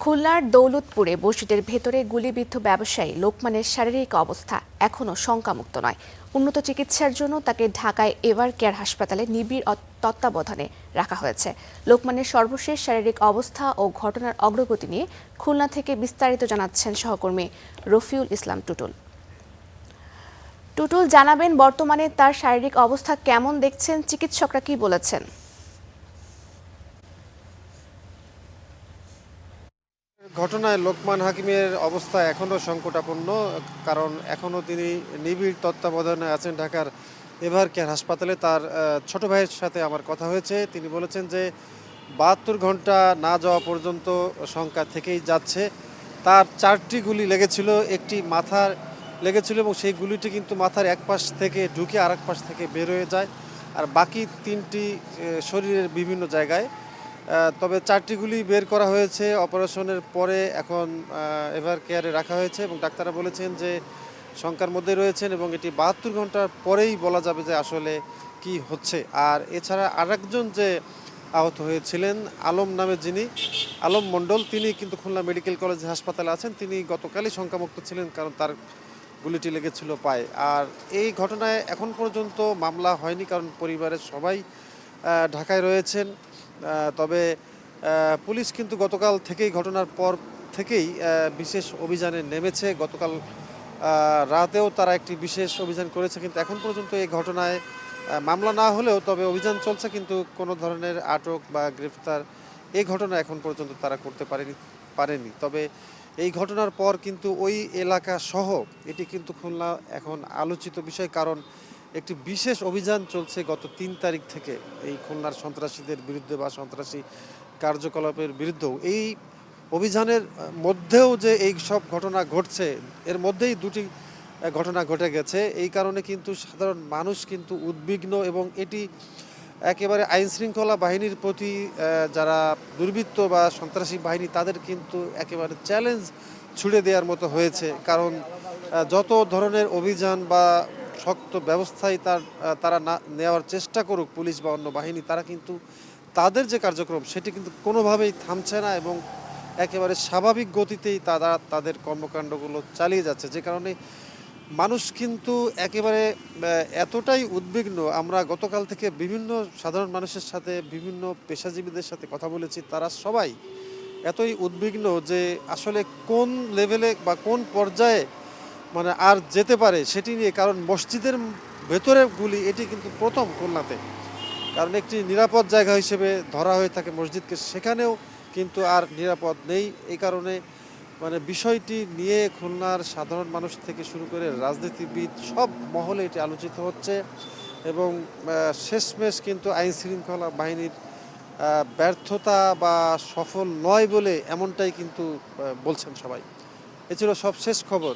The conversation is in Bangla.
খুলনার দৌলতপুরে মসজিদের ভেতরে গুলিবিদ্ধ ব্যবসায়ী লোকমানের শারীরিক অবস্থা এখনও শঙ্কামুক্ত নয়। উন্নত চিকিৎসার জন্য তাকে ঢাকায় এভার কেয়ার হাসপাতালে নিবিড় তত্ত্বাবধানে রাখা হয়েছে। লোকমানের সর্বশেষ শারীরিক অবস্থা ও ঘটনার অগ্রগতি নিয়ে খুলনা থেকে বিস্তারিত জানাচ্ছেন সহকর্মী রফিউল ইসলাম টুটুল। টুটুল, জানাবেন বর্তমানে তার শারীরিক অবস্থা কেমন দেখছেন, চিকিৎসকরা কি বলেছেন? ঘটনায় লোকমান হাকিমের অবস্থা এখনও সংকটাপন্ন, কারণ এখনও তিনি নিবিড় তত্ত্বাবধানে আছেন ঢাকার এভার কেয়ার হাসপাতালে। তার ছোট ভাইয়ের সাথে আমার কথা হয়েছে, তিনি বলেছেন যে 72 ঘন্টা না যাওয়া পর্যন্ত শঙ্কা থেকেই যাচ্ছে। তার 4টি গুলি লেগেছিল, একটি মাথার লেগেছিল এবং সেই গুলিটি কিন্তু মাথার এক পাশ থেকে ঢুকে আরেক পাশ থেকে বের হয়ে যায়, আর বাকি 3টি শরীরের বিভিন্ন জায়গায়। তবে 4টি গুলি বের করা হয়েছে অপারেশনের পরে, এখন এভার কেয়ারে রাখা হয়েছে এবং ডাক্তাররা বলেছেন যে শঙ্কার মধ্যে রয়েছেন এবং এটি 72 ঘন্টার পরেই বলা যাবে যে আসলে কি হচ্ছে। আর এছাড়া আরেকজন যে আহত হয়েছিলেন আলম নামে, যিনি আলম মণ্ডল, তিনি কিন্তু খুলনা মেডিকেল কলেজ হাসপাতালে আছেন। তিনি গতকালই শঙ্কামুক্ত ছিলেন, কারণ তার গুলিটি লেগেছিল পায়ে। আর এই ঘটনায় এখন পর্যন্ত মামলা হয়নি, কারণ পরিবারের সবাই ঢাকায় রয়েছেন। তবে পুলিশ কিন্তু গতকাল থেকেই, ঘটনার পর থেকেই বিশেষ অভিযানে নেমেছে। গতকাল রাতেও তারা একটি বিশেষ অভিযান করেছে, কিন্তু এখন পর্যন্ত এই ঘটনায় মামলা না হলেও তবে অভিযান চলছে, কিন্তু কোনো ধরনের আটক বা গ্রেফতার এই ঘটনা এখন পর্যন্ত তারা করতে পারেনি। তবে এই ঘটনার পর কিন্তু ওই এলাকা সহ এটি কিন্তু খুলনা এখন আলোচিত বিষয়, কারণ একটি বিশেষ অভিযান চলছে গত 3 তারিখ থেকে এই খুলনার সন্ত্রাসীদের বিরুদ্ধে বা সন্ত্রাসী কার্যকলাপের বিরুদ্ধেও। এই অভিযানের মধ্যেও যে এই সব ঘটনা ঘটছে, এর মধ্যেই 2টি ঘটনা ঘটে গেছে। এই কারণে কিন্তু সাধারণ মানুষ কিন্তু উদ্বিগ্ন এবং এটি একেবারে আইন শৃঙ্খলা বাহিনীর প্রতি, যারা দুর্বৃত্ত বা সন্ত্রাসী বাহিনী, তাদের কিন্তু একেবারে চ্যালেঞ্জ ছুড়ে দেওয়ার মতো হয়েছে। কারণ যত ধরনের অভিযান বা শক্ত ব্যবস্থায় তারা না নেওয়ার চেষ্টা করুক পুলিশ বা অন্য বাহিনী, তারা কিন্তু তাদের যে কার্যক্রম সেটি কিন্তু কোনোভাবেই থামছে না এবং একেবারে স্বাভাবিক গতিতেই তারা তাদের কর্মকাণ্ডগুলো চালিয়ে যাচ্ছে। যে কারণে মানুষ কিন্তু একেবারে এতটাই উদ্বিগ্ন। আমরা গতকাল থেকে বিভিন্ন সাধারণ মানুষের সাথে, বিভিন্ন পেশাজীবীদের সাথে কথা বলেছি, তারা সবাই এতই উদ্বিগ্ন যে আসলে কোন লেভেলে বা কোন পর্যায়ে মানে আর যেতে পারে সেটি নিয়ে। কারণ মসজিদের ভেতরে গুলি, এটি কিন্তু প্রথম খুলনাতে, কারণ একটি নিরাপদ জায়গা হিসেবে ধরা হয়ে থাকে মসজিদকে, সেখানেও কিন্তু আর নিরাপদ নেই। এই কারণে মানে বিষয়টি নিয়ে খুলনার সাধারণ মানুষ থেকে শুরু করে রাজনীতিবিদ সব মহলে এটি আলোচিত হচ্ছে এবং শেষমেশ কিন্তু আইন শৃঙ্খলা বাহিনীর ব্যর্থতা বা সফল নয় বলে এমনটাই কিন্তু বলছেন সবাই। এ ছিল সব শেষ খবর।